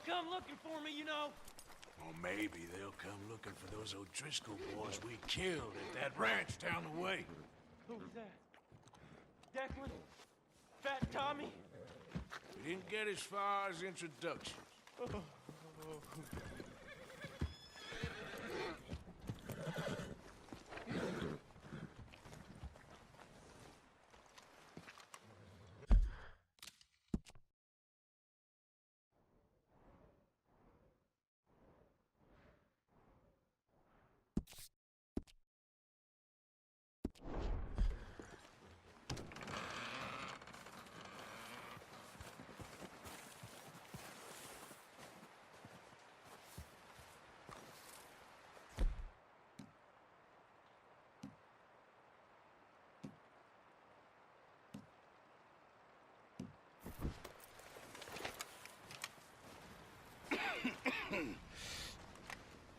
They'll come looking for me, you know. Or maybe they'll come looking for those O'Driscoll boys we killed at that ranch down the way. Who was that? Declan? Fat Tommy? We didn't get as far as introductions.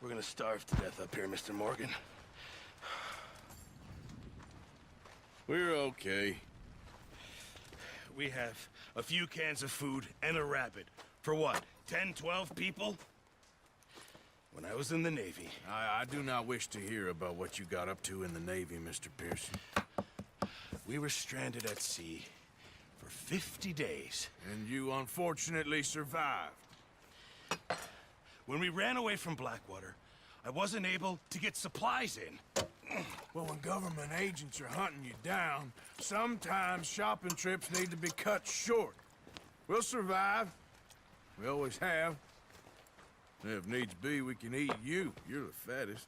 We're gonna starve to death up here, Mr. Morgan. We're okay. We have a few cans of food and a rabbit. For what, 10, 12 people? When I was in the Navy... I do not wish to hear about what you got up to in the Navy, Mr. Pearson. We were stranded at sea for 50 days. And you unfortunately survived. When we ran away from Blackwater, I wasn't able to get supplies in. Well, when government agents are hunting you down, sometimes shopping trips need to be cut short. We'll survive. We always have. If needs be, we can eat you. You're the fattest.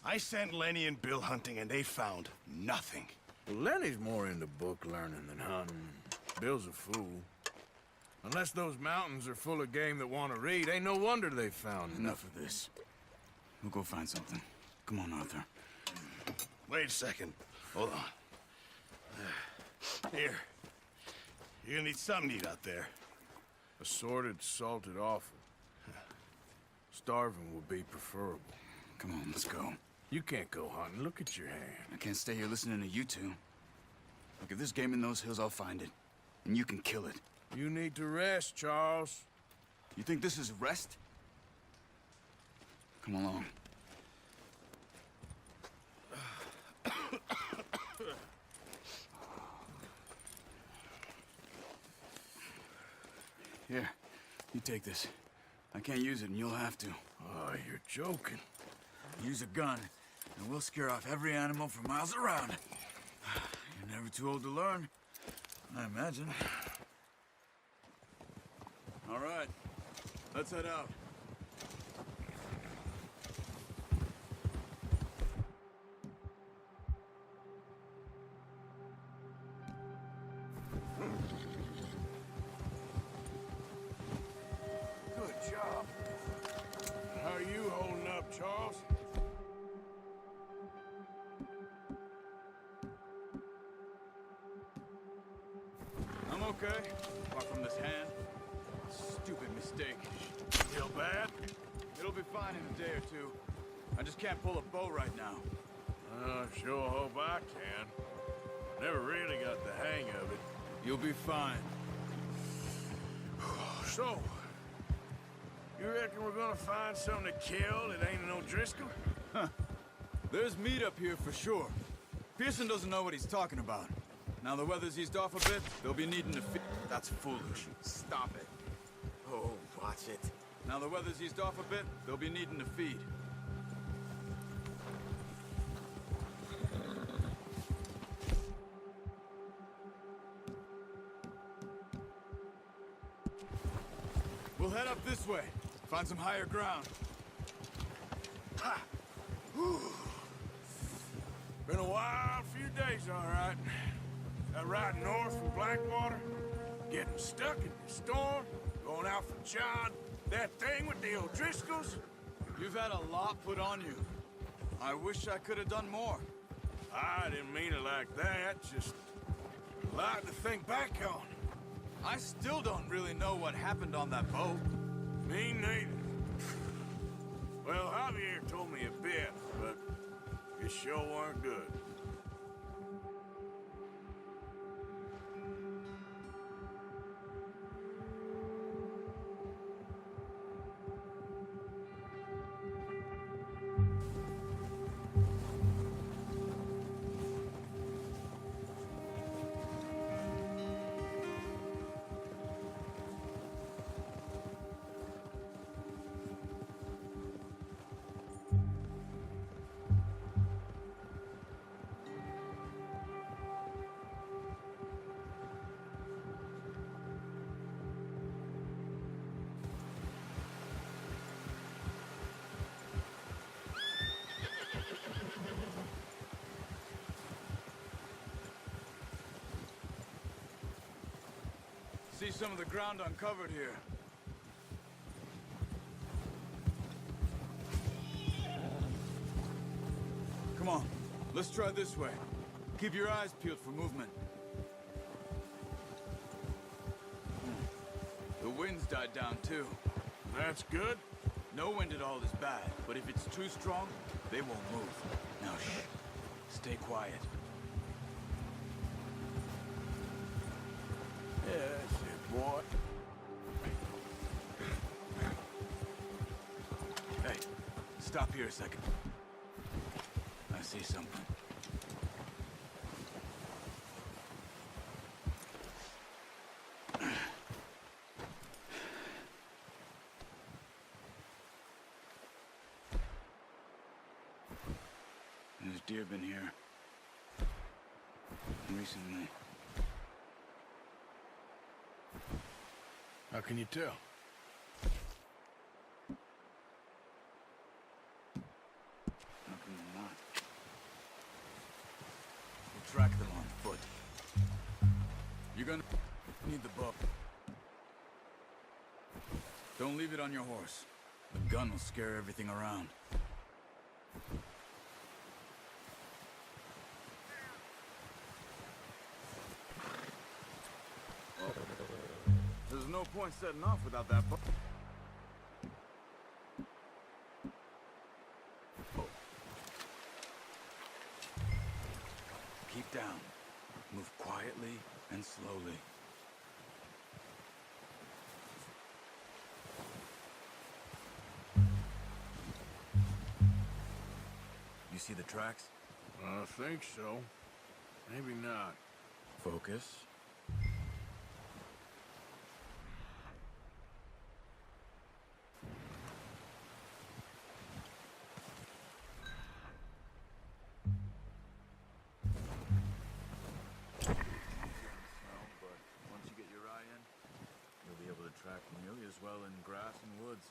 I sent Lenny and Bill hunting, and they found nothing. Well, Lenny's more into book learning than hunting. Bill's a fool. Unless those mountains are full of game that want to read, ain't no wonder they found Enough of this. We'll go find something. Come on, Arthur. Wait a second. Hold on. Here. You're gonna need something to eat out there. Assorted, salted offal. Starving would be preferable. Come on, let's go. You can't go hunting. Look at your hand. I can't stay here listening to you two. Look, if there's game in those hills, I'll find it. And you can kill it. You need to rest, Charles. You think this is rest? Come along. Here, you take this. I can't use it, and you'll have to. Oh, you're joking. Use a gun, and we'll scare off every animal for miles around. You're never too old to learn, I imagine. All right, let's head out. Good job. How are you holding up, Charles? I'm okay, apart from this hand. Stupid mistake. Feel bad? It'll be fine in a day or two. I just can't pull a bow right now. I sure hope I can. Never really got the hang of it. You'll be fine. So, you reckon we're gonna find something to kill that ain't an O'Driscoll? There's meat up here for sure. Pearson doesn't know what he's talking about. Now the weather's eased off a bit, they'll be needing to feed. That's foolish. Stop it. Oh, watch it. Now the weather's eased off a bit, they'll be needing to feed. We'll head up this way. Find some higher ground. Ha! Whew. Been a wild few days, all right. That ride north from Blackwater, getting stuck in the storm, going out for John, that thing with the O'Driscolls. You've had a lot put on you. I wish I could have done more. I didn't mean it like that, just a lot to think back on. I still don't really know what happened on that boat. Me neither. Well, Javier told me a bit, but it sure weren't good. See some of the ground uncovered here. Come on, let's try this way. Keep your eyes peeled for movement. The wind's died down too. That's good. No wind at all is bad, but if it's too strong, they won't move. Now shh. Stay quiet. Yeah, that's it, boy. Hey, stop here a second. I see something. There's deer been here recently. How can you tell? How can you not? We'll track them on foot. You're gonna need the bow. Don't leave it on your horse. The gun will scare everything around. There's no point setting off without that bow. Keep down. Move quietly and slowly. You see the tracks? I think so. Maybe not. Focus. But once you get your eye in, you'll be able to track nearly as well in grass and woods.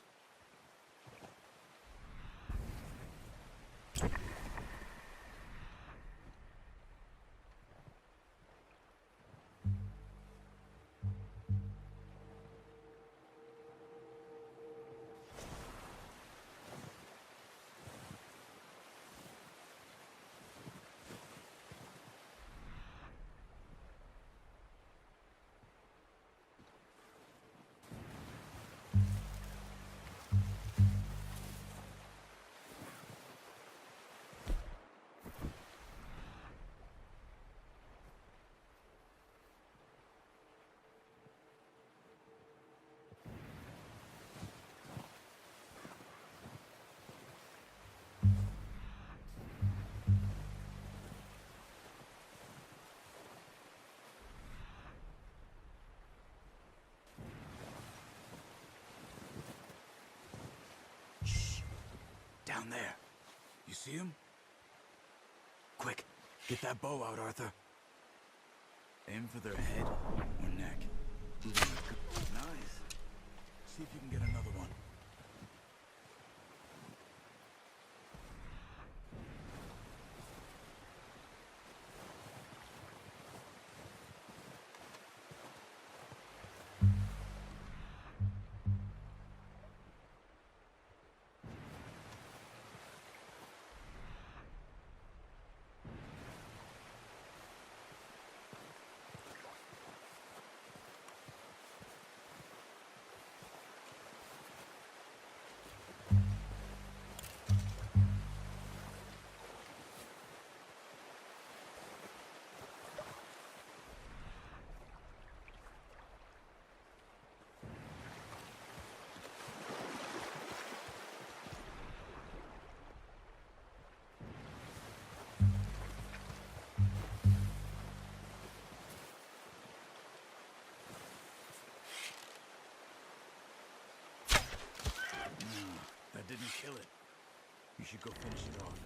Down there. You see him? Quick, get that bow out, Arthur. Aim for their head or neck. Nice. See if you can get another one. Didn't kill it. You should go finish it off.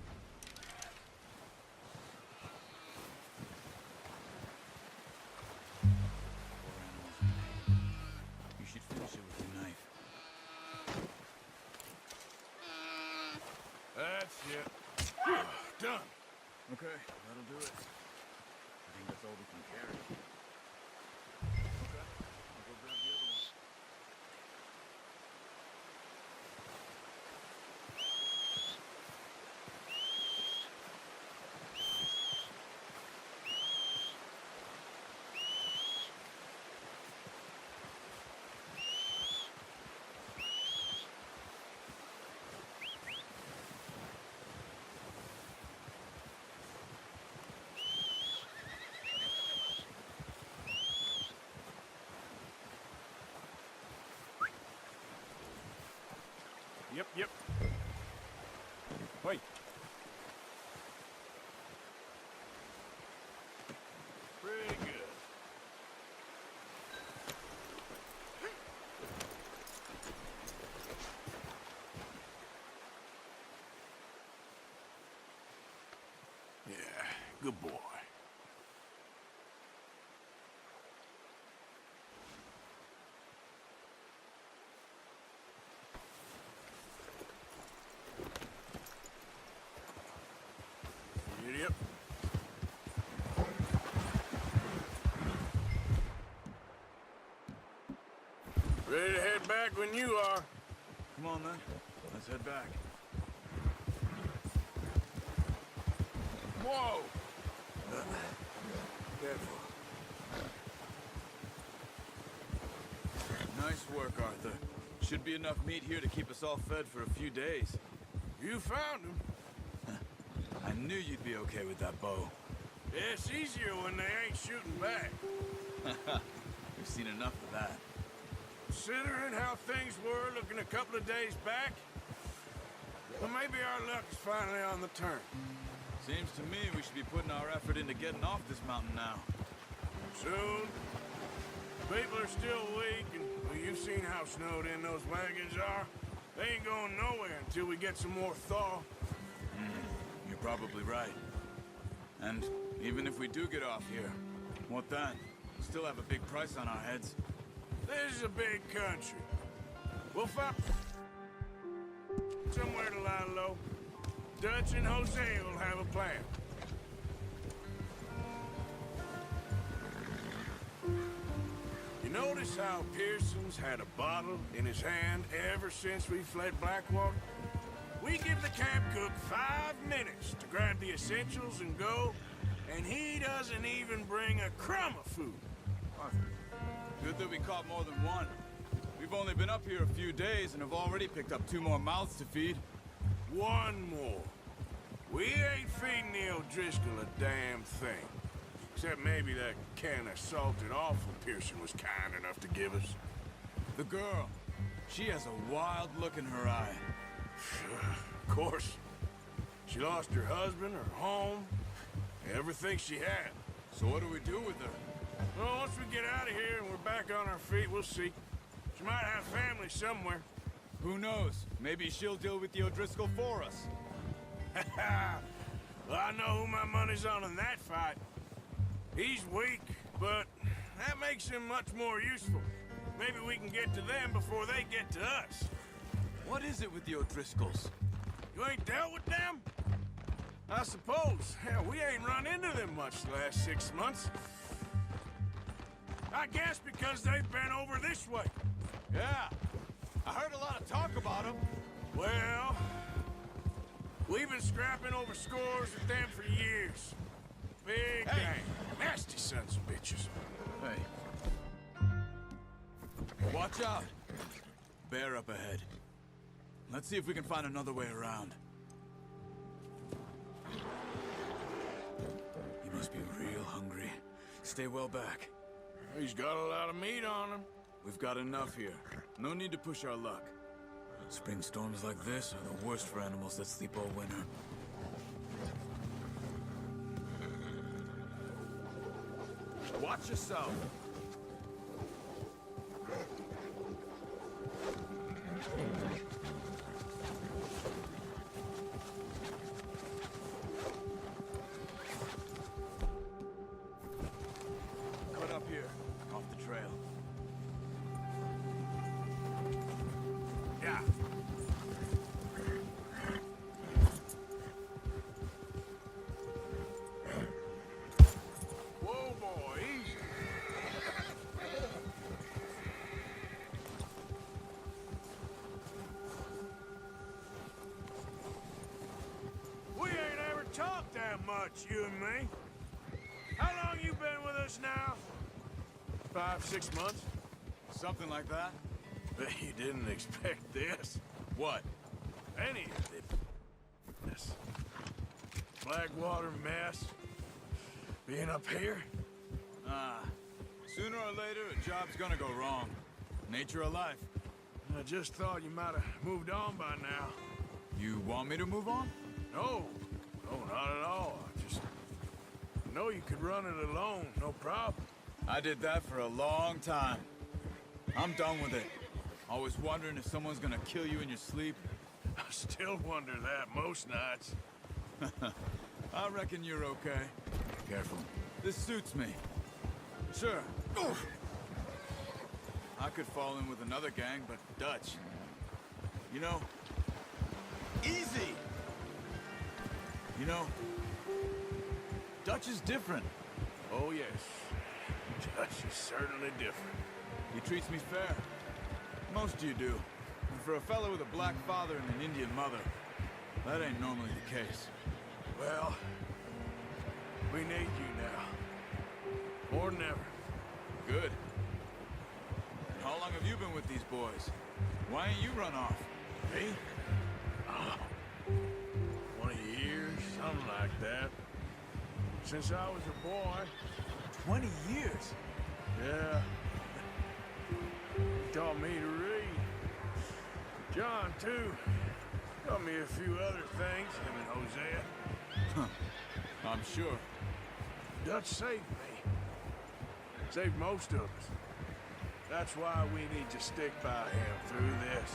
Poor animal's in pain. You should finish it with your knife. That's it. Done. Okay, that'll do it. I think that's all we can carry. Okay, I'll go Yep. Wait. Pretty good. Yeah, good boy. Yep. Ready to head back when you are. Come on, then. Let's head back. Whoa! Careful. Nice work, Arthur. Should be enough meat here to keep us all fed for a few days. You found him. I knew you'd be okay with that bow. Yeah, it's easier when they ain't shooting back. We've seen enough of that. Considering how things were looking a couple of days back, well, maybe our luck is finally on the turn. Seems to me we should be putting our effort into getting off this mountain now. Soon. People are still weak, and well, you've seen how snowed in those wagons are. They ain't going nowhere until we get some more thaw. You're probably right. And even if we do get off here, what then? We still have a big price on our heads. This is a big country. We'll find somewhere to lie low. Dutch and Jose will have a plan. You notice how Pearson's had a bottle in his hand ever since we fled Blackwater? We give the camp cook 5 minutes to grab the essentials and go, and he doesn't even bring a crumb of food. Arthur, good that we caught more than one. We've only been up here a few days and have already picked up 2 more mouths to feed. One more. We ain't feeding the O'Driscoll a damn thing. Except maybe that can of salted offal Pearson was kind enough to give us. The girl, she has a wild look in her eye. Of course. She lost her husband, her home, everything she had. So what do we do with her? Well, once we get out of here and we're back on our feet, we'll see. She might have family somewhere. Who knows? Maybe she'll deal with the O'Driscoll for us. Well, I know who my money's on in that fight. He's weak, but that makes him much more useful. Maybe we can get to them before they get to us. What is it with the O'Driscolls? You ain't dealt with them? I suppose. Hell, we ain't run into them much the last 6 months. I guess because they've been over this way. Yeah, I heard a lot of talk about them. Well, we've been scrapping over scores with them for years. Big gang. Nasty sons of bitches. Hey. Watch out. Bear up ahead. Let's see if we can find another way around. He must be real hungry. Stay well back. He's got a lot of meat on him. We've got enough here. No need to push our luck. Spring storms like this are the worst for animals that sleep all winter. Watch yourself. Cut up here, off the trail. Yeah. Whoa, boy, easy. We ain't ever talked that much, you and me. How long you been with us now? 5, 6 months? Something like that? Bet you didn't expect this. What? Any of this. Blackwater mess. Being up here? Sooner or later, a job's gonna go wrong. Nature of life. I just thought you might have moved on by now. You want me to move on? No, no, not at all. I know you could run it alone, no problem. I did that for a long time. I'm done with it. Always wondering if someone's gonna kill you in your sleep. I still wonder that most nights. I reckon you're okay. Careful. This suits me. Sure. I could fall in with another gang, but Dutch. You know... Easy! You know... Dutch is different. Oh, yes. Dutch is certainly different. He treats me fair. Most of you do. And for a fellow with a black father and an Indian mother, that ain't normally the case. Well, we need you now. More than ever. Good. And how long have you been with these boys? Why ain't you run off? Me? Oh, 20 years, something like that. Since I was a boy. 20 years? Yeah. He taught me to read. John, too. Taught me a few other things, him and Hosea. I'm sure. Dutch saved me. Saved most of us. That's why we need to stick by him through this.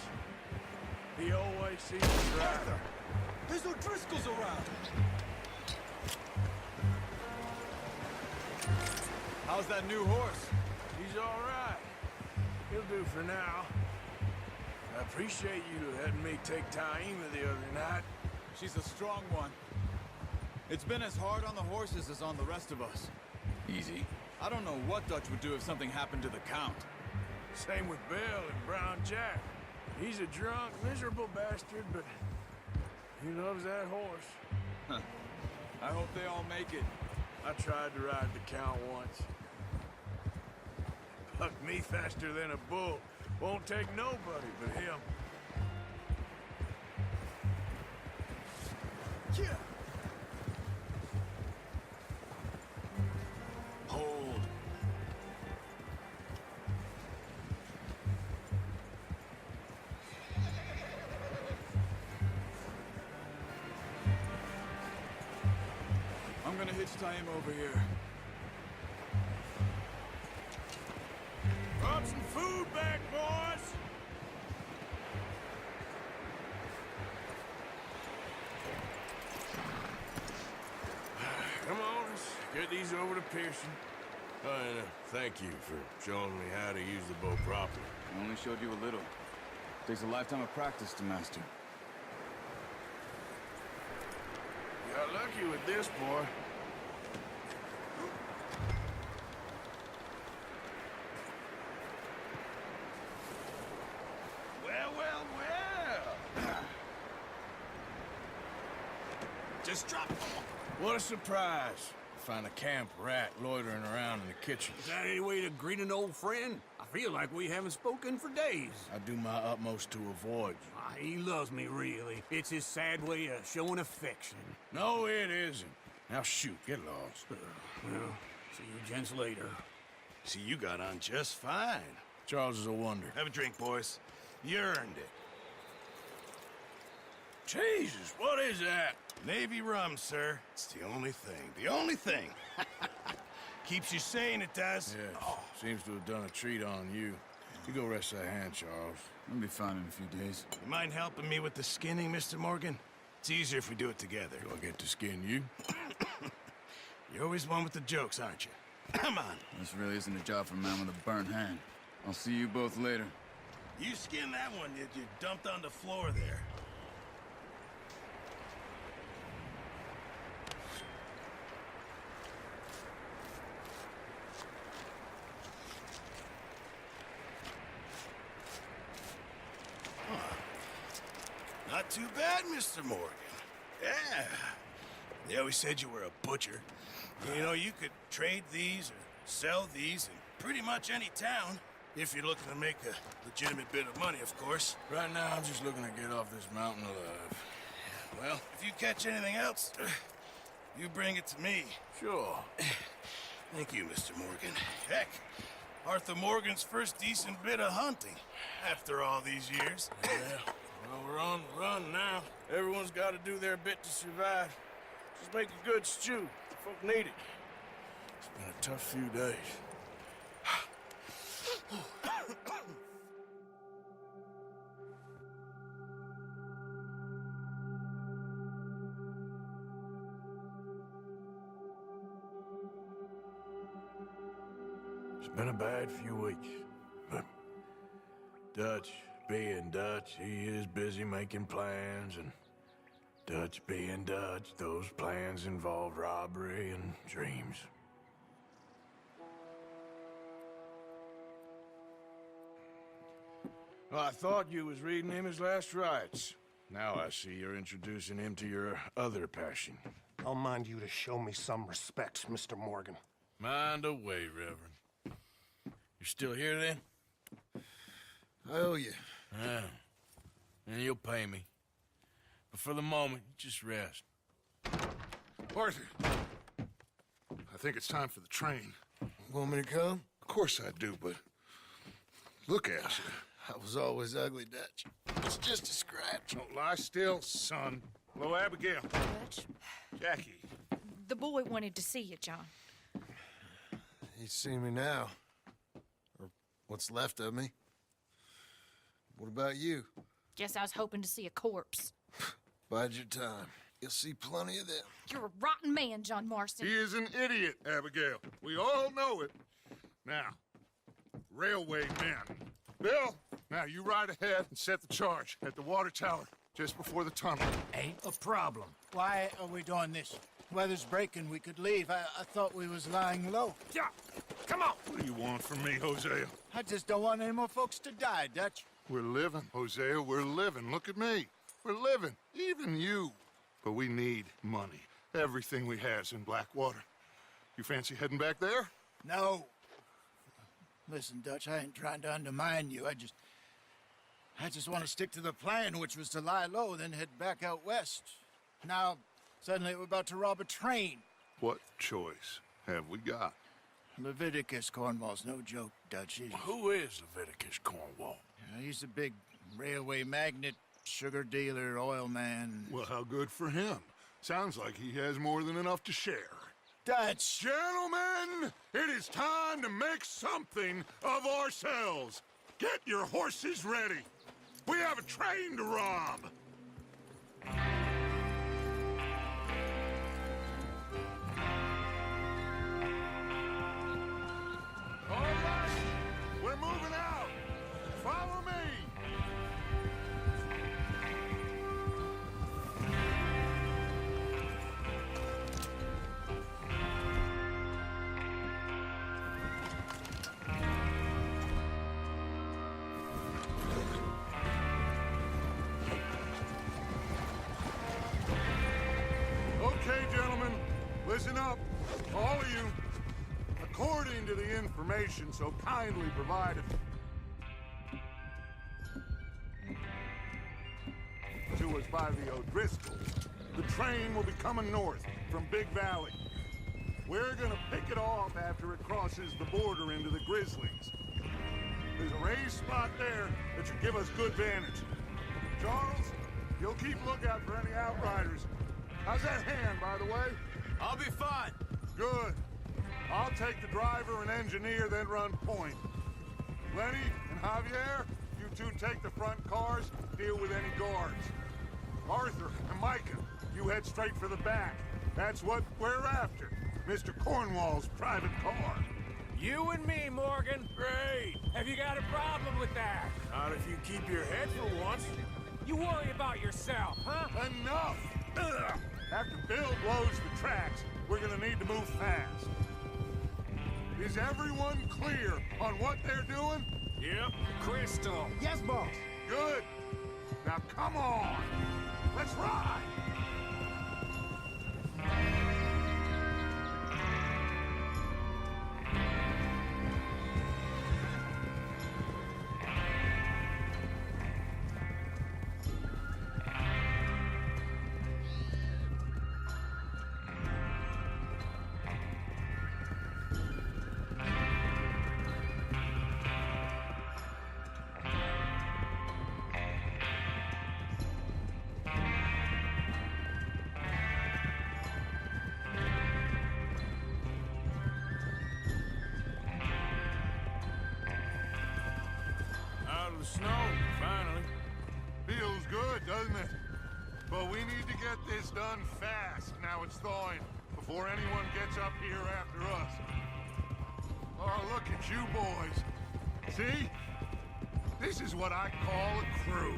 He always sees us right. There's O'Driscolls around! How's that new horse? He's all right. He'll do for now. I appreciate you letting me take Taima the other night. She's a strong one. It's been as hard on the horses as on the rest of us. Easy. I don't know what Dutch would do if something happened to the Count. Same with Bill and Brown Jack. He's a drunk, miserable bastard, but he loves that horse. I hope they all make it. I tried to ride the Count once. Bucked me faster than a bull. Won't take nobody but him. Yeah. Hold. I'm gonna hitch tie him over here. Brought some food back, boys! Come on, let's get these over to Pearson. And thank you for showing me how to use the bow properly. I only showed you a little. Takes a lifetime of practice to master. You got lucky with this, boy. Well, well, well. Just drop. What a surprise. Find a camp rat loitering around in the kitchen. Is that any way to greet an old friend? I feel like we haven't spoken for days. I do my utmost to avoid you. He loves me, really. It's his sad way of showing affection. No, it isn't. Now shoot, get lost. Well, see you gents later. See, you got on just fine. Charles is a wonder. Have a drink, boys. You earned it. Jesus, what is that? Navy rum, sir. It's the only thing. The only thing. Keeps you sane, it does. Yes, seems to have done a treat on you. You go rest that hand, Charles. I'll be fine in a few days. You mind helping me with the skinning, Mr. Morgan? It's easier if we do it together. Do I get to skin you? You're always one with the jokes, aren't you? Come on. This really isn't a job for a man with a burnt hand. I'll see you both later. You skinned that one you dumped on the floor there. Not too bad, Mr. Morgan. Yeah. They always said you were a butcher. You know, you could trade these or sell these in pretty much any town. If you're looking to make a legitimate bit of money, of course. Right now, I'm just looking to get off this mountain alive. Well, if you catch anything else, you bring it to me. Sure. Thank you, Mr. Morgan. Heck, Arthur Morgan's first decent bit of hunting after all these years. Yeah, well, we're on the run now. Everyone's got to do their bit to survive. Just make a good stew. Folk need it. It's been a tough few days. It's been a bad few weeks, but Dutch being Dutch, he is busy making plans, and Dutch being Dutch, those plans involve robbery and dreams. Well, I thought you was reading him his last rites. Now I see you're introducing him to your other passion. I'll mind you to show me some respect, Mr. Morgan. Mind away, Reverend. You're still here, then? I owe you. Yeah. And you'll pay me. But for the moment, just rest. Arthur, I think it's time for the train. Want me to come? Of course I do, but look at you. I was always ugly, Dutch. It's just a scratch. Don't lie still, son. Hello, Abigail. Dutch, Jackie. the boy wanted to see you, John. He's seen me now. Or what's left of me. What about you? Guess I was hoping to see a corpse. Bide your time. You'll see plenty of them. You're a rotten man, John Marston. He is an idiot, Abigail. We all know it. Now, railway men. Bill, now you ride ahead and set the charge at the water tower just before the tunnel. Ain't a problem. Why are we doing this? Weather's breaking. We could leave. I thought we was lying low. Yeah, come on. What do you want from me, Hosea? I just don't want any more folks to die, Dutch. We're living, Hosea. We're living. Look at me. We're living. Even you. But we need money. Everything we has in Blackwater. You fancy heading back there? No. Listen, Dutch, I ain't trying to undermine you. I just want to stick to the plan, which was to lie low, then head back out west. Now, suddenly we're about to rob a train. What choice have we got? Leviticus Cornwall's no joke, Dutch. Who is Leviticus Cornwall? He's a big railway magnate, sugar dealer, oil man. Well, how good for him. Sounds like he has more than enough to share. Dutch! Gentlemen, it is time to make something of ourselves. Get your horses ready. We have a train to rob. All right, we're moving out. Follow me. Okay, gentlemen, listen up, all of you. According to the information so kindly provided to us by the O'Driscolls, the train will be coming north from Big Valley. We're gonna pick it off after it crosses the border into the Grizzlies. There's a raised spot there that should give us good vantage. Charles, you'll keep lookout for any outriders. How's that hand, by the way? I'll be fine. Good. I'll take the driver and engineer, then run point. Lenny and Javier, you two take the front cars, deal with any guards. Arthur and Micah, you head straight for the back. That's what we're after. Mr. Cornwall's private car. You and me, Morgan. Great. Have you got a problem with that? Not if you keep your head for once. You worry about yourself, huh? Enough! Ugh. After Bill blows the tracks, we're gonna need to move fast. Is everyone clear on what they're doing? Yep. Crystal. Yes, boss. Good. Now come on. Let's ride. snow, finally. Feels good, doesn't it? But we need to get this done fast now it's thawing, before anyone gets up here after us. Oh, look at you boys. See? This is what I call a crew.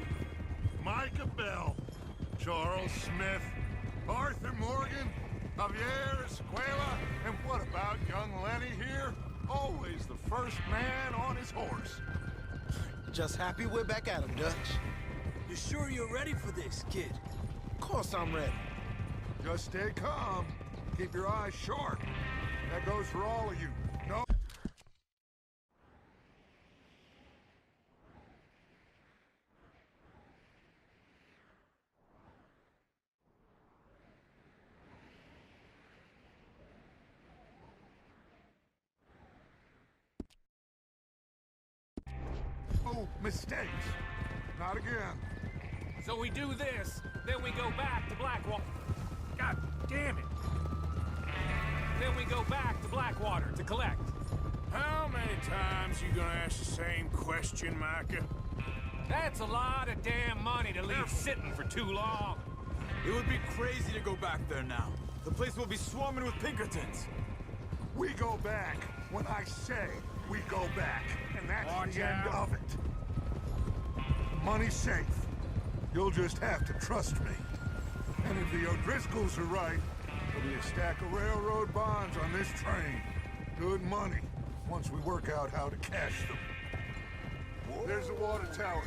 Micah Bell, Charles Smith, Arthur Morgan, Javier Escuela, and what about young Lenny here? Always the first man on his horse. Just happy we're back at him, Dutch. You sure you're ready for this, kid? Of course I'm ready. Just stay calm. Keep your eyes sharp. That goes for all of you. No. Oh, mistakes. Not again. So we do this, then we go back to Blackwater. God damn it! Then we go back to Blackwater to collect. How many times you gonna ask the same question, Micah? That's a lot of damn money to leave sitting for too long. It would be crazy to go back there now. The place will be swarming with Pinkertons. We go back when I say we go back, and that's Watch the end out. of it. Money's safe. You'll just have to trust me. And if the O'Driscolls are right, there'll be a stack of railroad bonds on this train. Good money, once we work out how to cash them. There's the water tower.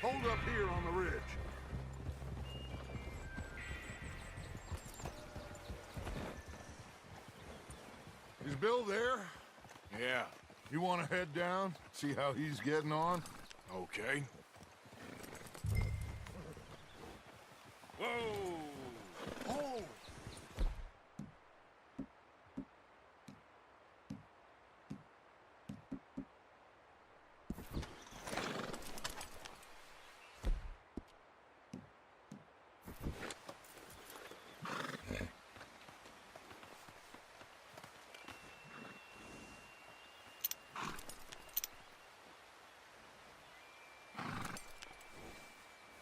Hold up here on the ridge. Is Bill there? Yeah, You want to head down, see how he's getting on? okay. Whoa! Oh!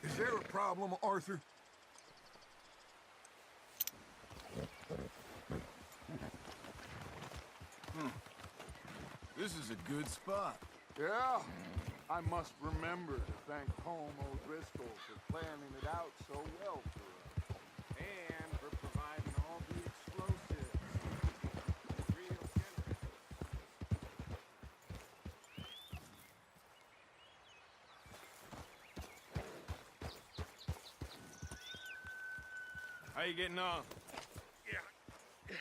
Is there a problem, Arthur? This is a good spot. Yeah. I must remember to thank Home O'Driscoll for planning it out so well for us. And for providing all the explosives. Real generous. How you getting on? Yeah.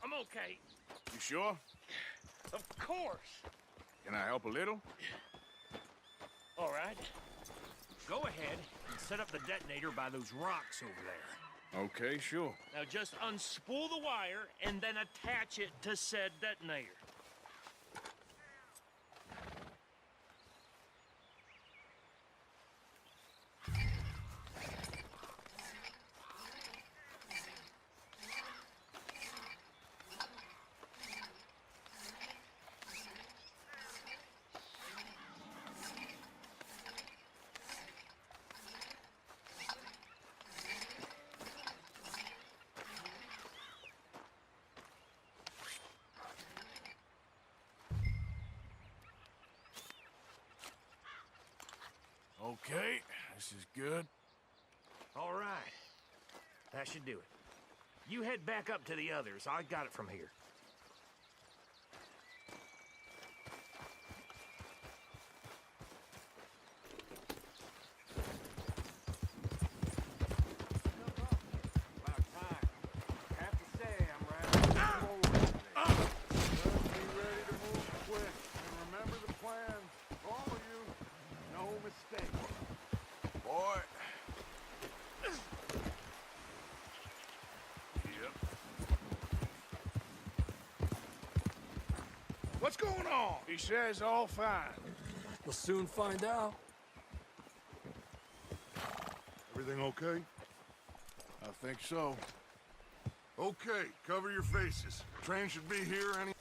I'm okay. You sure? Of course. Can I help a little? All right. Go ahead and set up the detonator by those rocks over there. Okay, sure. Now just unspool the wire and then attach it to said detonator. Okay, this is good. All right. That should do it. You head back up to the others. I got it from here. About time. Have to say, I'm rather forward. Just be ready to move quick. And remember the plan. All of you, no mistakes. Boy. Yep. What's going on? He says all fine. We'll soon find out. Everything okay? I think so. Okay, cover your faces. Train should be here any...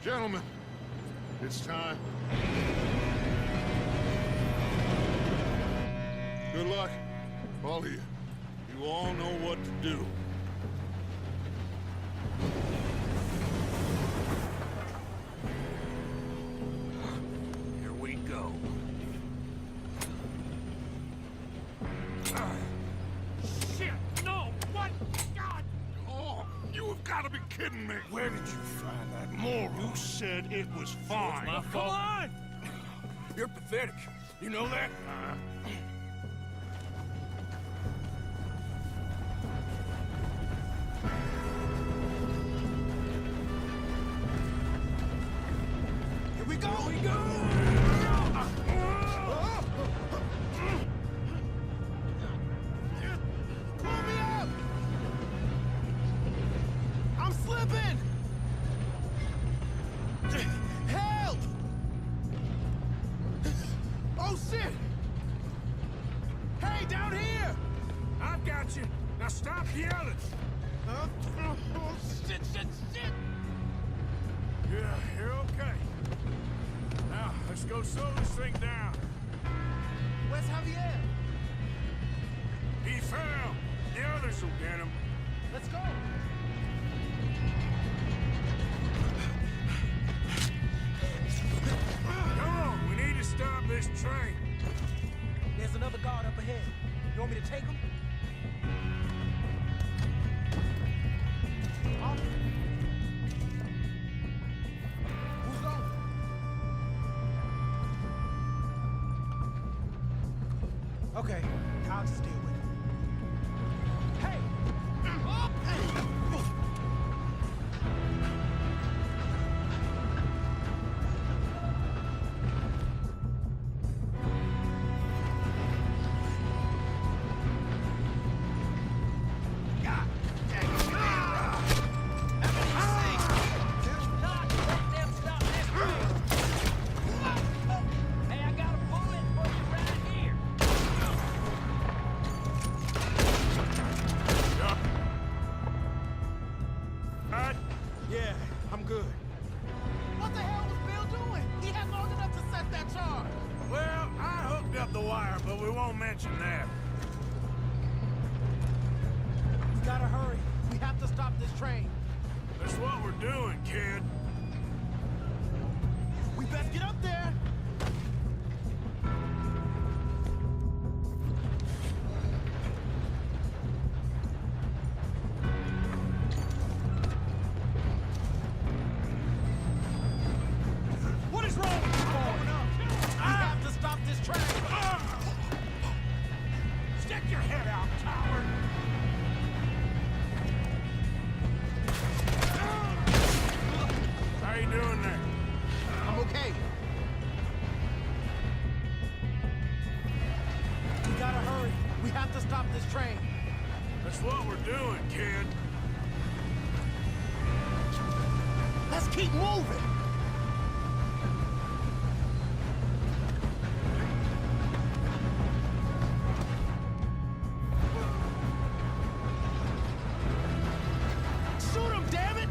Gentlemen, it's time. Good luck, all of you. You all know what to do. Here we go. Shit! No! What? God! Oh, you have got to be kidding me! Where did you find that moron? You said it was fine. my Come fault. on! You're pathetic. You know that? Here we go! Here we go! Pull me up! I'm slipping! Help! Oh, shit! Hey, down here! I've got you. Now stop yelling. Oh, shit, shit, shit! Yeah, you're okay. Now, let's go slow this thing down. Where's Javier? He fell. The others will get him. Let's go! Come on, we need to stop this train. There's another guard up ahead. You want me to take him? Off. Who's going? Okay, I'll just deal with it. Hey! Right? Yeah, I'm good. What the hell was Bill doing? He had long enough to set that charge. Well, I hooked up the wire, but we won't mention that. We gotta hurry. We have to stop this train. That's what we're doing, kid. We best get up there. What is wrong with you, boy? We have to stop this train. Stick your head out, coward! How you doing there? I'm okay. We gotta hurry. We have to stop this train. That's what we're doing, kid. Let's keep moving. Shoot him, damn it!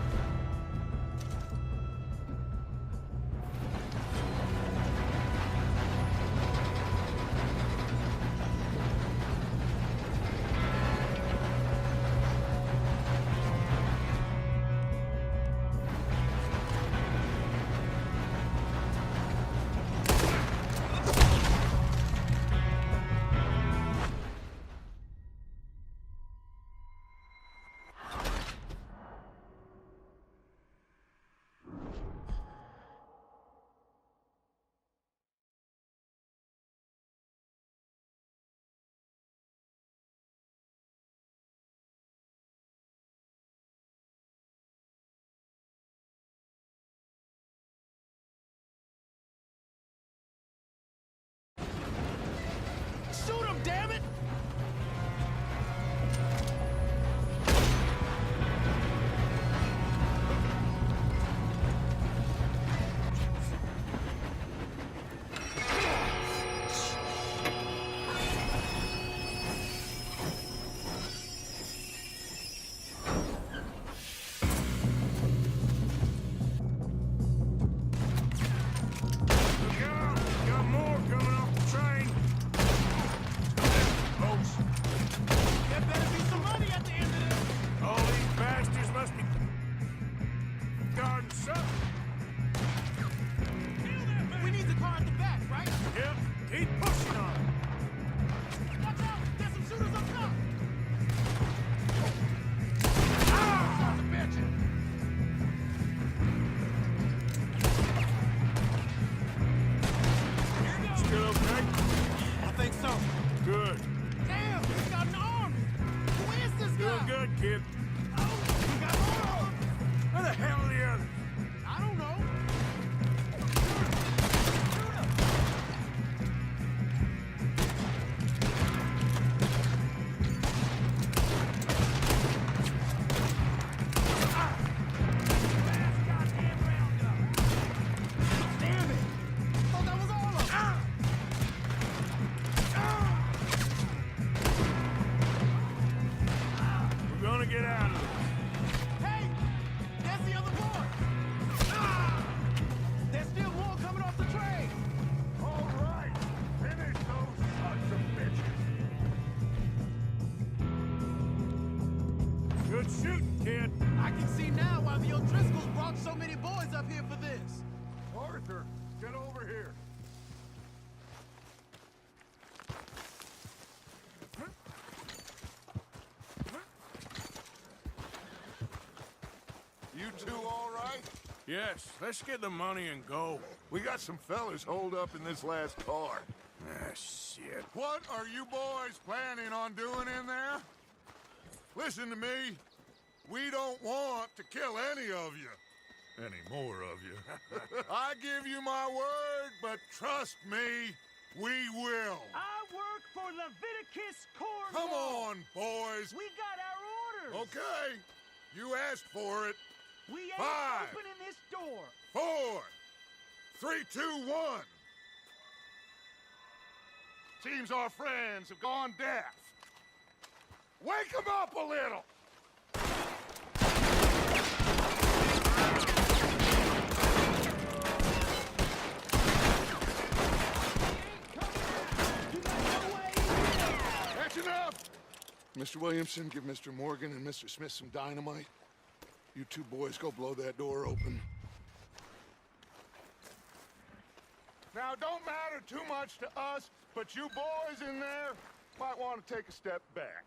Yep, keep pushing on. Watch out! There's some shooters up top! Ah! Sons of bitches! Still okay? I think so. Good. Damn, he's got an army! Who is this guy? Doing good, kid. Oh, he got more of them! Where the hell are the others? I don't know. Damn it! Thought that was all of them. We're gonna get out of this. Hey! That's the other boy! There's still more coming off the train! All right, finish those sons of bitches. Good shooting, kid. I can see now why the O'Driscolls brought so many boys up here for this. Arthur, get over here. You two all right? Yes, let's get the money and go. We got some fellas holed up in this last car. Ah, shit. What are you boys planning on doing in there? Listen to me. We don't want to kill any of you. Any more of you. I give you my word, but trust me, we will. I work for Leviticus Corps. Come on, boys. We got our orders. Okay. You asked for it. We ain't 5, opening this door. 4, 3, 2, 1. Seems our friends have gone deaf. Wake them up a little. That's enough. Mr. Williamson, give Mr. Morgan and Mr. Smith some dynamite. You two boys go blow that door open. Now, don't matter too much to us, but you boys in there might want to take a step back.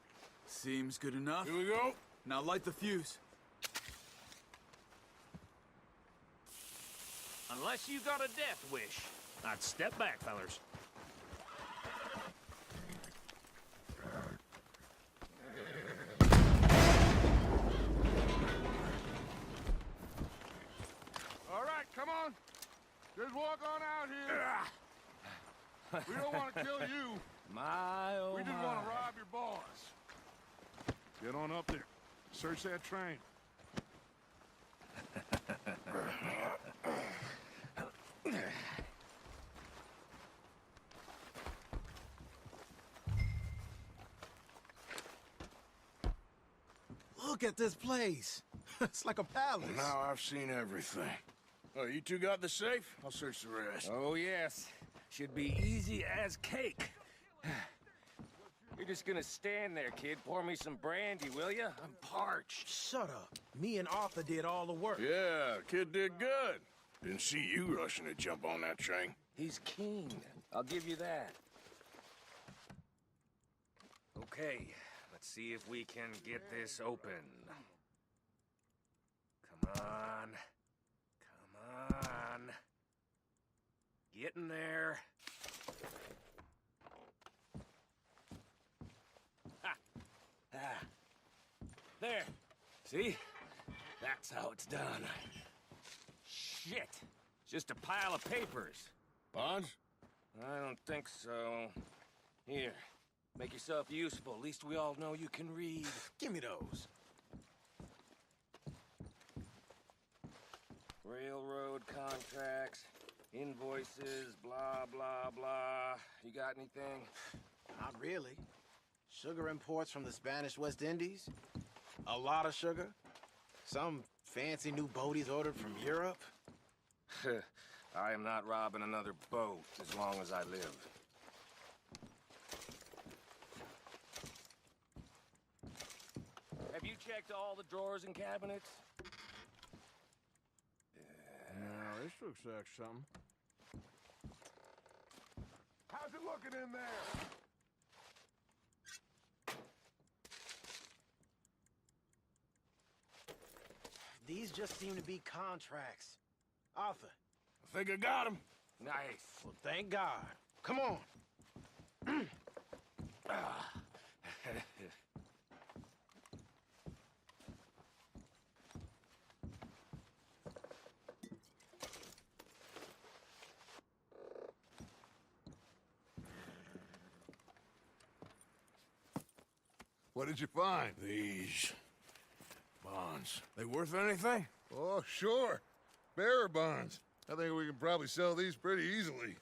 Seems good enough. Here we go. Now light the fuse. Unless you got a death wish, I'd step back, fellers. All right, come on. Just walk on out here. We don't want to kill you. My, oh We just my. want to rob your boss. Get on up there. Search that train. Look at this place. It's like a palace. Now I've seen everything. Oh, you two got the safe? I'll search the rest. Oh, yes. Should be easy as cake. You're just gonna stand there, kid. Pour me some brandy, will ya? I'm parched. Shut up. Me and Arthur did all the work. Yeah, kid did good. Didn't see you rushing to jump on that train. He's keen. I'll give you that. Okay, let's see if we can get this open. Come on. Come on. Get in there. Ha! Ah. There. See? That's how it's done. Shit. It's just a pile of papers. Bonds? I don't think so. Here. Make yourself useful. At least we all know you can read. Give me those. Railroad contracts, invoices, blah, blah, blah. You got anything? Not really. Sugar imports from the Spanish West Indies. A lot of sugar. Some fancy new boat he's ordered from Europe. I am not robbing another boat as long as I live. Have you checked all the drawers and cabinets? No, this looks like something. you looking in there? These just seem to be contracts. Arthur. I think I got him. Nice. Well, thank God. Come on. What did you find? These bonds. They worth anything? Oh, sure. Bearer bonds. I think we can probably sell these pretty easily.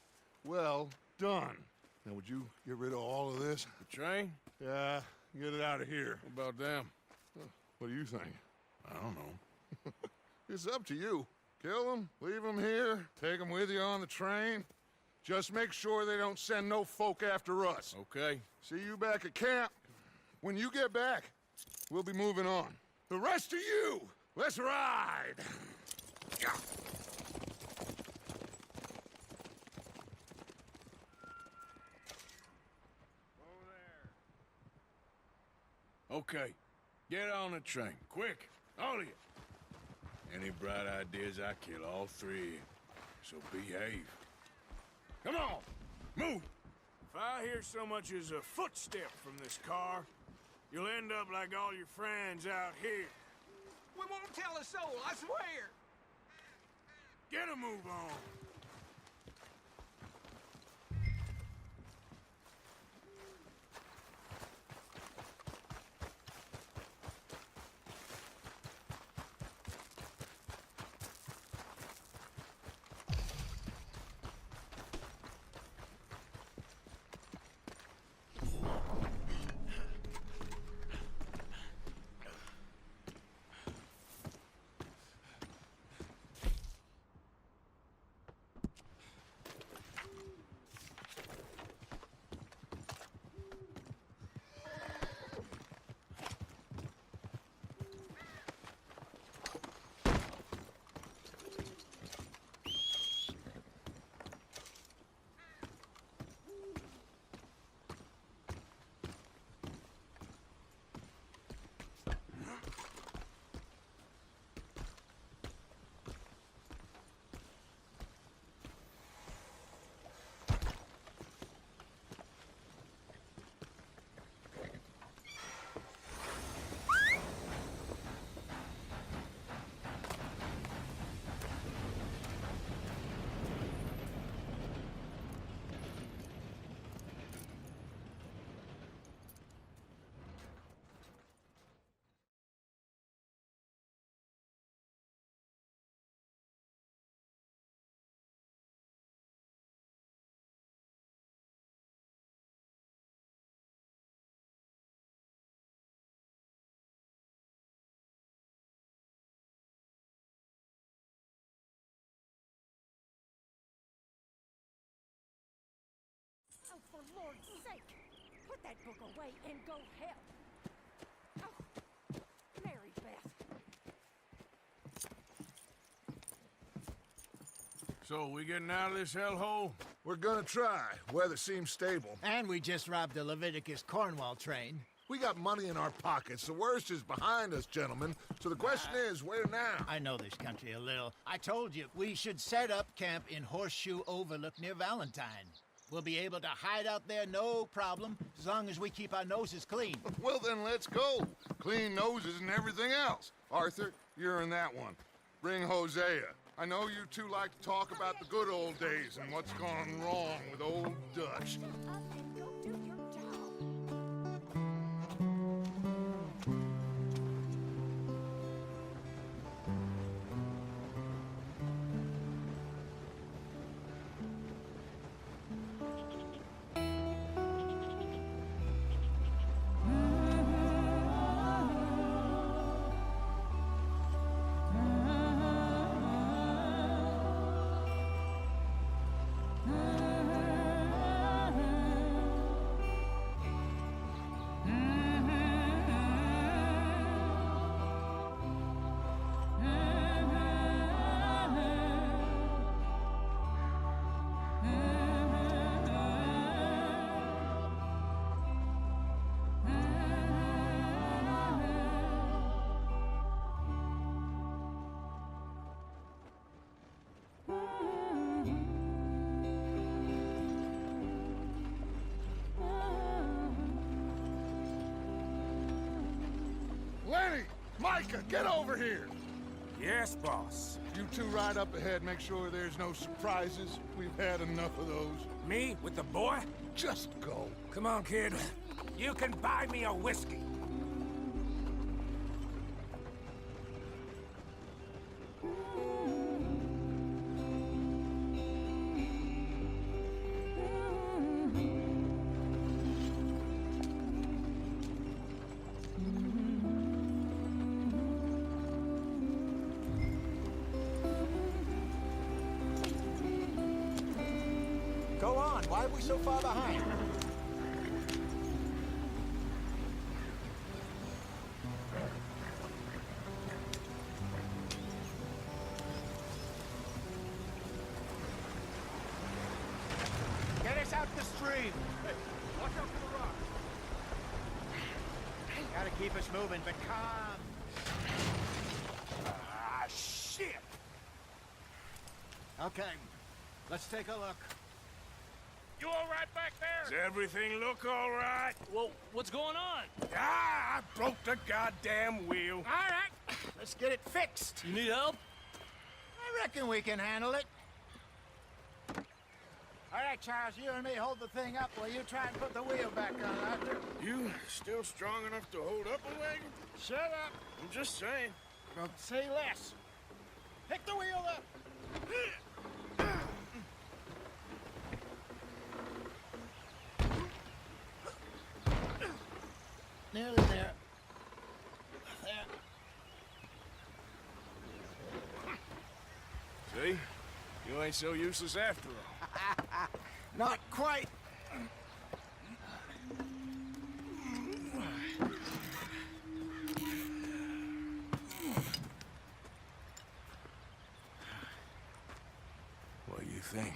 Well done. Now, would you get rid of all of this? The train? Yeah, get it out of here. What about them? What do you think? I don't know. It's up to you. Kill them, leave them here, take them with you on the train. Just make sure they don't send no folk after us. Okay. See you back at camp. When you get back, we'll be moving on. The rest of you, let's ride! Yeah. Okay. Get on the train. Quick. All of you. Any bright ideas, I kill all three of you. So behave. Come on! Move! If I hear so much as a footstep from this car, you'll end up like all your friends out here. We won't tell a soul, I swear. Get a move on. Oh, for Lord's sake! Put that book away and go help! Oh, Mary Beth. So, we getting out of this hellhole? We're gonna try. Weather seems stable. And we just robbed the Leviticus Cornwall train. We got money in our pockets. The worst is behind us, gentlemen. So the question is, where now? I know this country a little. I told you, we should set up camp in Horseshoe Overlook near Valentine. We'll be able to hide out there no problem, as long as we keep our noses clean. Well, then let's go. Clean noses and everything else. Arthur, you're in that one. Bring Hosea. I know you two like to talk about the good old days and what's gone wrong with old Dutch. Shut up and go do your job. Micah, get over here! Yes, boss. You two ride up ahead, make sure there's no surprises. We've had enough of those. Me with the boy? Just go. Come on, kid. You can buy me a whiskey. Go on. Why are we so far behind? Get us out the stream. Hey, watch out for the rock. Gotta keep us moving, but calm. Ah, shit! Okay, let's take a look. You all right back Does there? everything look all right? Well, what's going on? Ah, I broke the goddamn wheel. All right, let's get it fixed. You need help? I reckon we can handle it. All right, Charles, you and me hold the thing up while you try and put the wheel back on, Arthur. You still strong enough to hold up a wagon? Shut up. I'm just saying. Well, say less. Pick the wheel up. Nearly there. There. See? You ain't so useless after all. Not quite. What do you think?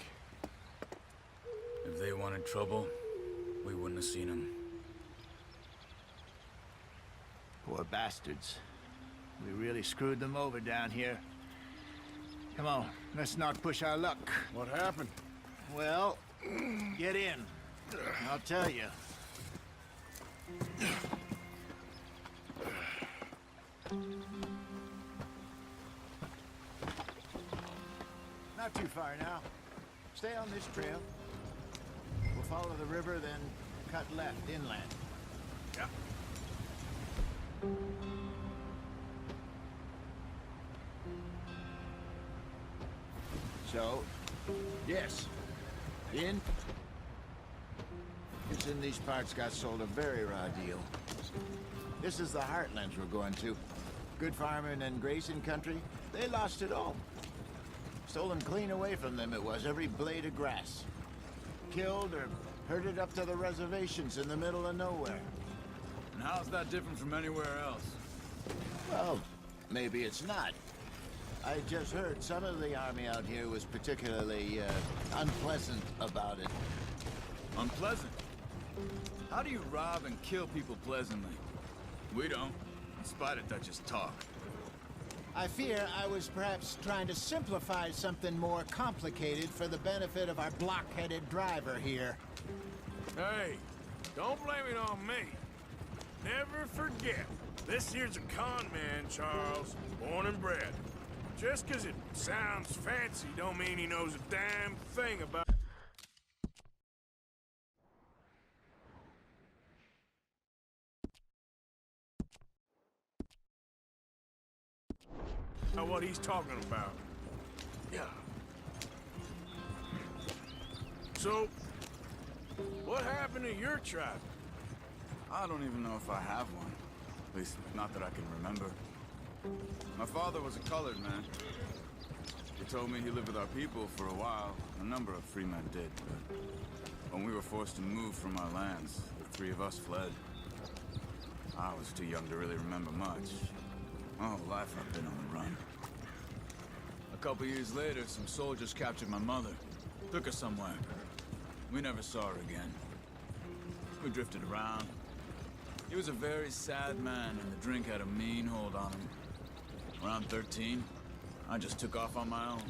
If they wanted trouble, we wouldn't have seen them. Poor bastards. We really screwed them over down here. Come on, let's not push our luck. What happened? Well, get in. I'll tell you. Not too far now. Stay on this trail. We'll follow the river, then cut left inland. Yeah. So, yes, in these parts got sold a very raw deal. This is the heartlands we're going to. Good farming and grazing country, they lost it all. Stolen clean away from them it was, every blade of grass. Killed or herded up to the reservations in the middle of nowhere. And how's that different from anywhere else? Well, maybe it's not. I just heard some of the army out here was particularly, unpleasant about it. Unpleasant? How do you rob and kill people pleasantly? We don't, in spite of Dutch's talk. I fear I was perhaps trying to simplify something more complicated for the benefit of our block-headed driver here. Hey, don't blame it on me. Never forget, this here's a con man, Charles, born and bred. Just 'cause it sounds fancy don't mean he knows a damn thing about... what he's talking about. Yeah. So, what happened to your tribe? I don't even know if I have one. At least, not that I can remember. My father was a colored man. He told me he lived with our people for a while. A number of free men did, but when we were forced to move from our lands, the three of us fled. I was too young to really remember much. My whole life I've been on the run. A couple years later, some soldiers captured my mother. Took her somewhere. We never saw her again. We drifted around. He was a very sad man, and the drink had a mean hold on him. Around 13, I just took off on my own.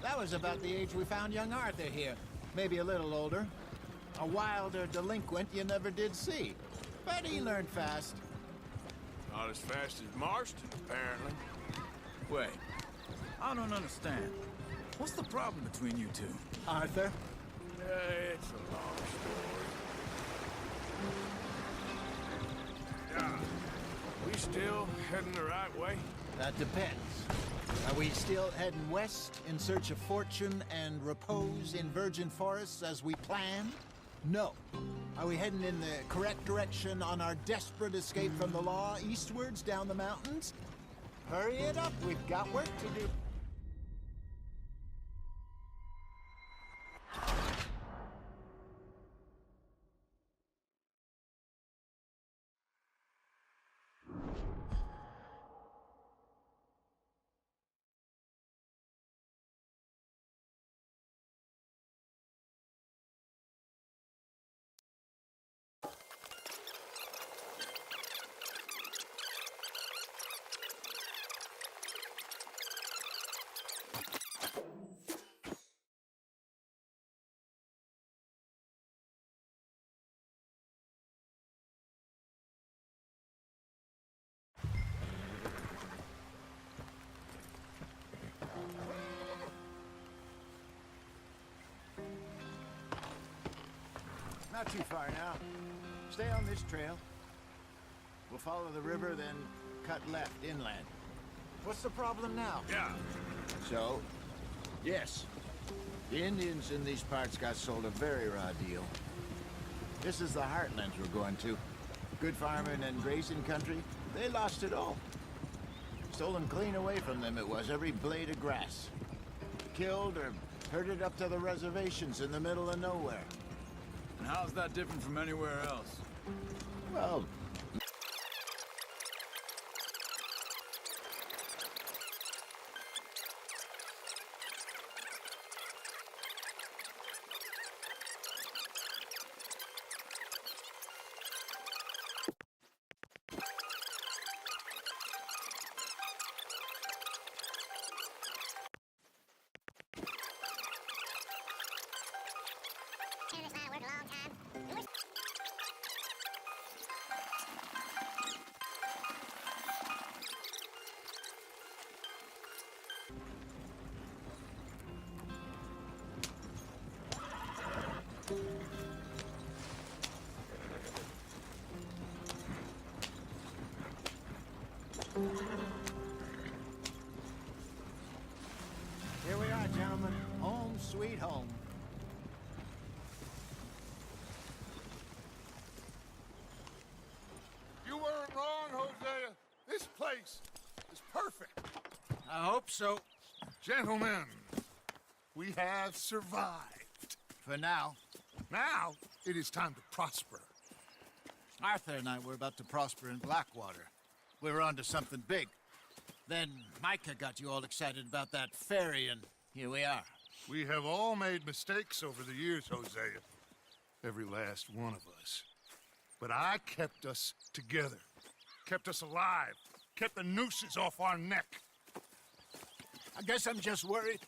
That was about the age we found young Arthur here. Maybe a little older. A wilder delinquent you never did see. But he learned fast. Not as fast as Marston, apparently. Wait, I don't understand. What's the problem between you two? Arthur? It's a long story. Yeah. We still heading the right way? That depends. Are we still heading west in search of fortune and repose in virgin forests as we planned? No. Are we heading in the correct direction on our desperate escape from the law eastwards down the mountains? Hurry it up, we've got work to do. Not too far now. Stay on this trail. We'll follow the river, then cut left inland. What's the problem now? Yeah. So, yes, the Indians in these parts got sold a very raw deal. This is the heartlands we're going to. Good farming and grazing country. They lost it all. Stolen clean away from them it was, every blade of grass. Killed or herded up to the reservations in the middle of nowhere. And how's that different from anywhere else? Well, here we are, gentlemen. Home sweet home. You weren't wrong, Hosea. This place is perfect. I hope so. Gentlemen, we have survived. For now. Now, it is time to prosper. Arthur and I were about to prosper in Blackwater. We were onto something big. Then Micah got you all excited about that ferry, and here we are. We have all made mistakes over the years, Hosea. Every last one of us. But I kept us together. Kept us alive. Kept the nooses off our neck. I guess I'm just worried.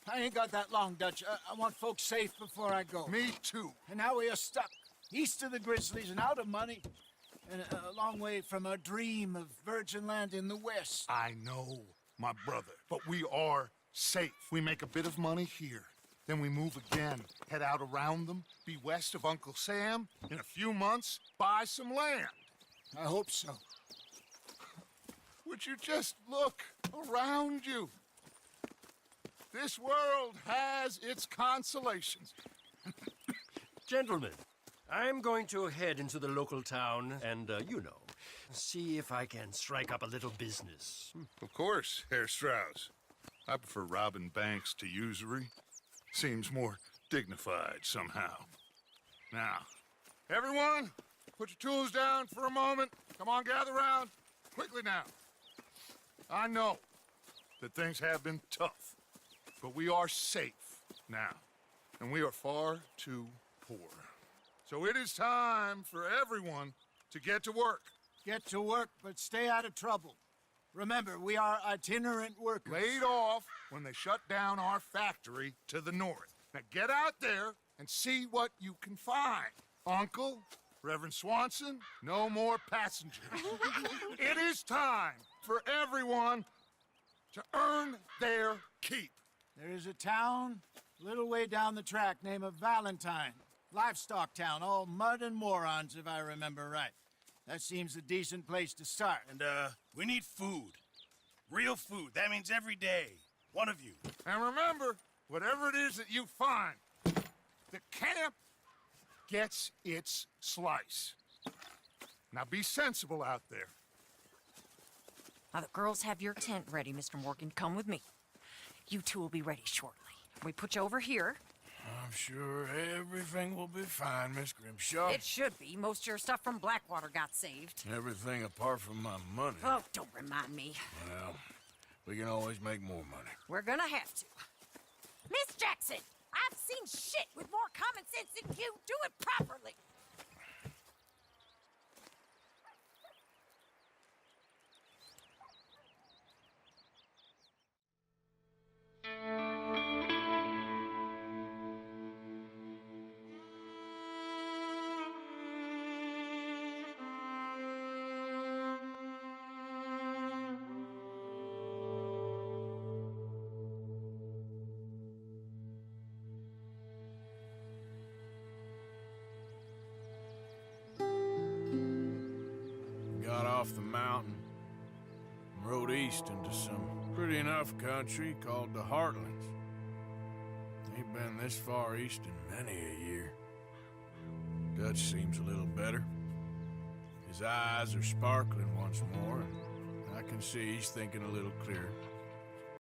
I ain't got that long, Dutch. I want folks safe before I go. Me too. And now we are stuck, east of the Grizzlies and out of money, and a long way from our dream of virgin land in the west. I know, my brother, but we are safe. We make a bit of money here. Then we move again, head out around them, be west of Uncle Sam. In a few months, buy some land. I hope so. Would you just look around you? This world has its consolations. Gentlemen, I'm going to head into the local town and, see if I can strike up a little business. Of course, Herr Strauss. I prefer robbing banks to usury. Seems more dignified somehow. Now, everyone, put your tools down for a moment. Come on, gather round. Quickly now. I know that things have been tough, but we are safe now, and we are far too poor. So it is time for everyone to get to work. Get to work, but stay out of trouble. Remember, we are itinerant workers. Laid off when they shut down our factory to the north. Now get out there and see what you can find. Uncle, Reverend Swanson, no more passengers. It is time for everyone to earn their keep. There is a town a little way down the track named Valentine. Livestock town, all mud and morons, if I remember right. That seems a decent place to start. And, we need food. Real food. That means every day. One of you. And remember, whatever it is that you find, the camp gets its slice. Now be sensible out there. Now the girls have your tent ready, Mr. Morgan. Come with me. You two will be ready shortly. We put you over here. I'm sure everything will be fine, Miss Grimshaw. It should be. Most of your stuff from Blackwater got saved. Everything apart from my money. Oh, don't remind me. Well, we can always make more money. We're gonna have to. Miss Jackson, I've seen shit with more common sense than you. Do it properly. Got off the mountain and rode east into some pretty enough country called the Heartlands. Ain't been this far east in many a year. Dutch seems a little better. His eyes are sparkling once more, and I can see he's thinking a little clearer.